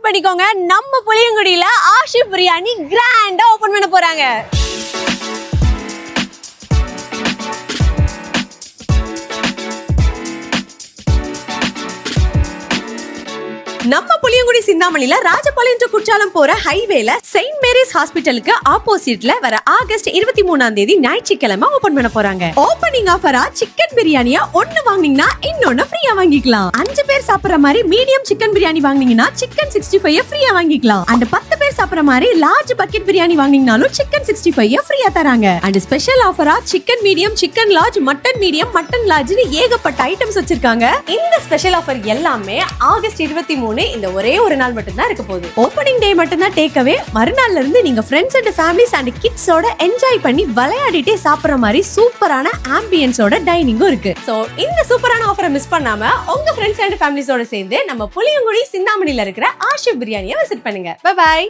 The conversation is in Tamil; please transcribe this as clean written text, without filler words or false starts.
பண்ணிக்கோங்க. நம்ம புளியங்குடியில ஆஷிப் பிரியாணி கிராண்டா ஓபன் பண்ண போறாங்க. நம்ம புளியங்குடி சிந்தாமணில ராஜபாளையம் டு குற்றாலம் போற ஹைவேல செயின்ட் மேரிஸ் ஹாஸ்பிட்டலுக்கு ஆப்போசிட்ல வர ஆகஸ்ட் 23ஆம் தேதி ஞாயிற்றுக்கிழமை ஓபன் பண்ண போறாங்க. ஓபனிங் ஆஃபரா சிக்கன் பிரியாணியா ஒன்னு வாங்குனீங்கன்னா இன்னொன்னு ஃப்ரீயா வாங்கிக்கலாம். 5 பேர் சாப்பிடுற மாதிரி மீடியம் சிக்கன் பிரியாணி வாங்குனீங்கன்னா சிக்கன் 65 ஃப்ரீயா வாங்கிக்கலாம். அண்ட் 10 பேர் சாப்பிடுற மாதிரி லார்ஜ் பக்கெட் பிரியாணி வாங்குனீங்கனாலும் சிக்கன் 65 ஃப்ரீயா தராங்க. அண்ட் ஸ்பெஷல் ஆஃபரா chicken medium, chicken large, mutton medium, mutton லார்ஜ்னு ஏகப்பட்ட ஐட்டம்ஸ் வச்சிருக்காங்க. இந்த ஸ்பெஷல் ஆஃபர் எல்லாமே ஆகஸ்ட் 23 இந்த ஒரே ஒரு நாள் மட்டும் தான் இருக்க போகுது. ஓபனிங் டே மட்டும் தான் டேக் அவே. மறுநாள்ல இருந்து நீங்க ஃப்ரெண்ட்ஸ் அண்ட் ஃபேமிலிஸ் அண்ட் கிட்ஸோட என்ஜாய் பண்ணி விளையாடிட்டே சாப்பிடுற மாதிரி சூப்பரான ஆம்பியன்ஸோட டைனிங்கும் இருக்கு. சோ இந்த சூப்பரான ஆஃபரை மிஸ் பண்ணாம உங்க ஃப்ரெண்ட்ஸ் அண்ட் ஃபேமிலிஸோட சேர்ந்து நம்ம புளியங்குடி சிந்தாமணில இருக்கிற ஆஷிப் பிரியாணியை விசிட் பண்ணுங்க. Bye by.